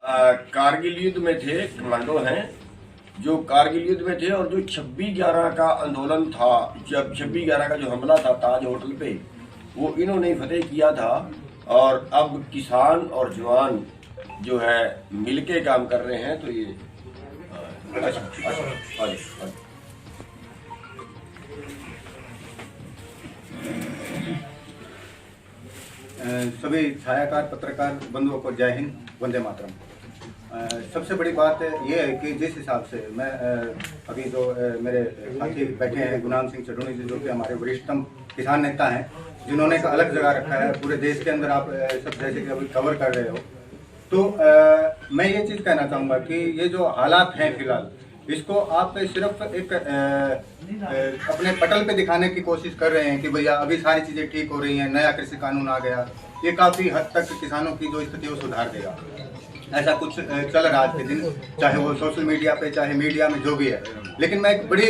कारगिल युद्ध में थे, कमांडो हैं जो कारगिल युद्ध में थे, और जो 26/11 का आंदोलन था, जब 26/11 का जो हमला था ताज होटल पे, वो इन्होंने फतेह किया था। और अब किसान और जवान जो है मिलके काम कर रहे हैं। तो ये सभी छायाकार पत्रकार बंधुओं को जय हिंद, वंदे मातरम। सबसे बड़ी बात यह है कि जिस हिसाब से मैं अभी जो मेरे साथी बैठे हैं गुलाम सिंह चढ़ूनी जी, जो कि हमारे वरिष्ठतम किसान नेता हैं, जिन्होंने एक अलग जगह रखा है पूरे देश के अंदर, आप सब जैसे कि अभी कवर कर रहे हो, तो मैं ये चीज़ कहना चाहूँगा कि ये जो हालात हैं फिलहाल, इसको आप सिर्फ एक अपने पटल पे दिखाने की कोशिश कर रहे हैं कि भैया अभी सारी चीज़ें ठीक हो रही हैं, नया कृषि कानून आ गया, ये काफ़ी हद तक किसानों की जो स्थिति है वो सुधार देगा। ऐसा कुछ चल रहा आज के दिन, चाहे वो सोशल मीडिया पे, चाहे मीडिया में, जो भी है। लेकिन मैं एक बड़ी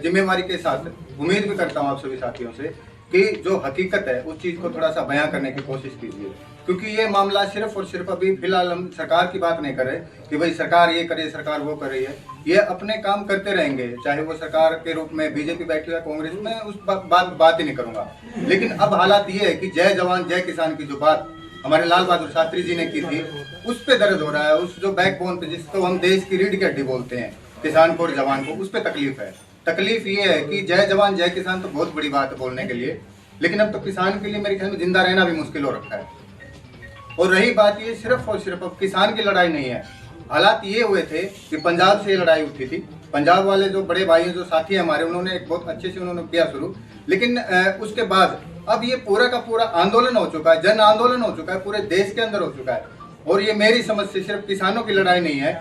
जिम्मेवारी के साथ उम्मीद भी करता हूँ आप सभी साथियों से कि जो हकीकत है उस चीज़ को थोड़ा सा बयां करने की कोशिश कीजिए, क्योंकि ये मामला सिर्फ और सिर्फ अभी फिलहाल हम सरकार की बात नहीं कर रहे कि भाई सरकार ये करे, सरकार वो कर रही है। ये अपने काम करते रहेंगे, चाहे वो सरकार के रूप में बीजेपी बैठी है, कांग्रेस में, उस बात ही नहीं करूंगा। लेकिन अब हालात ये है कि जय जवान जय किसान की जो बात हमारे लाल बहादुर शास्त्री जी ने की थी, उस पर दर्द हो रहा है। उस जो बैकबोन पे, जिसको हम देश की रीढ़ की हड्डी बोलते हैं, किसान को और जवान को, उस पर तकलीफ है। तकलीफ ये है कि जय जवान जय किसान तो बहुत बड़ी बात है बोलने के लिए, लेकिन अब तो किसान के लिए मेरे ख्याल में जिंदा रहना भी मुश्किल हो रखा है। और रही बात ये सिर्फ और सिर्फ अब किसान की लड़ाई नहीं है। हालात ये हुए थे कि पंजाब से ये लड़ाई उठी थी। पंजाब वाले जो बड़े भाई हैं, जो साथी हैं हमारे, उन्होंने एक बहुत अच्छे से उन्होंने किया शुरू। लेकिन उसके बाद अब ये पूरा का पूरा आंदोलन हो चुका है, जन आंदोलन हो चुका है, पूरे देश के अंदर हो चुका है। और ये मेरी समझ से सिर्फ किसानों की लड़ाई नहीं है।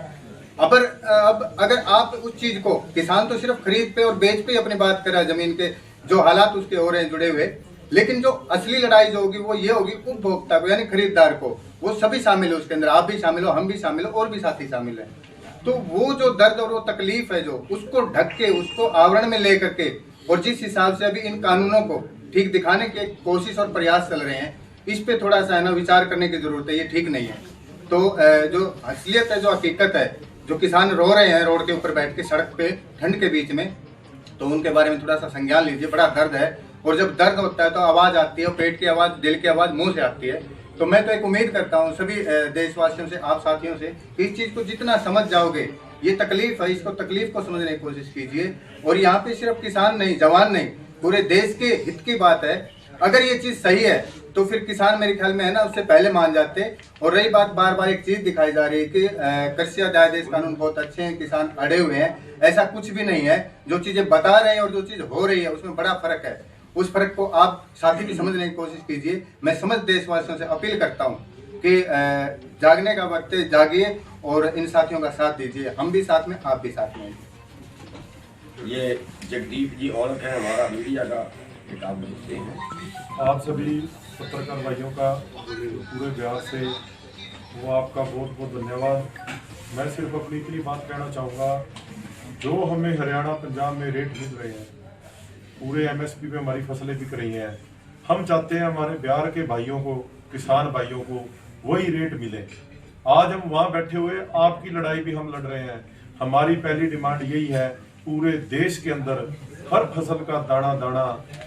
अब अगर आप उस चीज को, किसान तो सिर्फ खरीद पे और बेच पे अपनी बात कर रहा है, जमीन के जो हालात उसके हो रहे हैं जुड़े हुए, लेकिन जो असली लड़ाई जो होगी वो ये होगी उपभोक्ता को, यानी खरीदार को। वो सभी शामिल है उसके अंदर, आप भी शामिल हो, हम भी शामिल हो, और भी साथी शामिल है। तो वो जो दर्द और वो तकलीफ है, जो उसको ढक के, उसको आवरण में लेकर के, और जिस हिसाब से अभी इन कानूनों को ठीक दिखाने की कोशिश और प्रयास चल रहे हैं, इस पे थोड़ा सा है ना विचार करने की जरूरत है। ये ठीक नहीं है। तो जो असलियत है, जो हकीकत है, जो किसान रो रहे हैं रोड के ऊपर बैठ के, सड़क पे, ठंड के बीच में, तो उनके बारे में थोड़ा सा संज्ञान लीजिए। बड़ा दर्द है, और जब दर्द होता है तो आवाज आती है, पेट की आवाज, दिल की आवाज मुंह से आती है। तो मैं तो एक उम्मीद करता हूँ सभी देशवासियों से, आप साथियों से, कि इस चीज को जितना समझ जाओगे, ये तकलीफ है, इसको तकलीफ को समझने की कोशिश कीजिए। और यहाँ पे सिर्फ किसान नहीं, जवान नहीं, पूरे देश के हित की बात है। अगर ये चीज सही है तो फिर किसान मेरे ख्याल में है ना उससे पहले मान जाते। और रही बात, बार बार एक चीज दिखाई जा रही है कि कृषि अध्यादेश कानून बहुत अच्छे हैं, किसान अड़े हुए हैं, ऐसा कुछ भी नहीं है। जो चीजें बता रहे हैं और जो चीज हो रही है उसमें बड़ा फर्क है। उस फर्क को आप साथी भी समझने की कोशिश कीजिए। मैं समझ देशवासियों से अपील करता हूँ कि जागने का वक्त है, जागिए और इन साथियों का साथ दीजिए। हम भी साथ में, आप भी साथ में। ये जगदीप जी औलख है हमारा मीडिया का, एक आप देखते हैं। आप सभी पत्रकार भाइयों का पूरे बिहार से वो आपका बहुत बहुत धन्यवाद। मैं सिर्फ अपनी इतनी बात कहना चाहूँगा, जो हमें हरियाणा पंजाब में रेट मिल रहे हैं, पूरे एमएसपी पे हमारी फसलें बिक रही हैं, हम चाहते हैं हमारे बिहार के भाइयों को, किसान भाइयों को वही रेट मिले। आज हम वहाँ बैठे हुए आपकी लड़ाई भी हम लड़ रहे हैं। हमारी पहली डिमांड यही है, पूरे देश के अंदर हर फसल का दाना दाना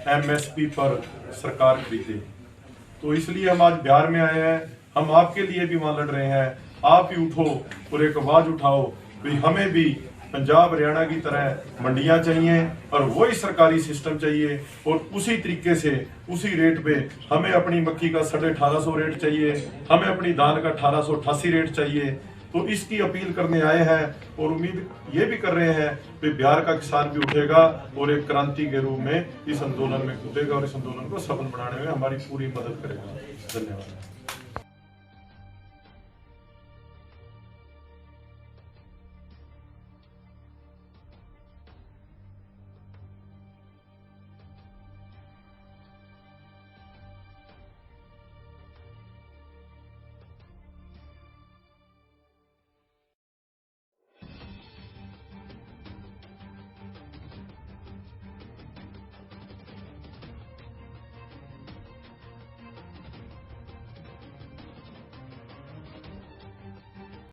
एमएसपी पर सरकार खरीदे। तो इसलिए हम आज बिहार में आए हैं, हम आपके लिए भी वहाँ लड़ रहे हैं। आप ही उठो और एक आवाज उठाओ कि हमें भी पंजाब हरियाणा की तरह मंडियां चाहिए और वही सरकारी सिस्टम चाहिए, और उसी तरीके से उसी रेट पे हमें अपनी मक्की का 1850 रेट चाहिए, हमें अपनी धान का 1888 रेट चाहिए। तो इसकी अपील करने आए हैं और उम्मीद ये भी कर रहे हैं कि बिहार का किसान भी उठेगा और एक क्रांति के रूप में इस आंदोलन में कूदेगा और इस आंदोलन को सफल बनाने में हमारी पूरी मदद करेगा। धन्यवाद।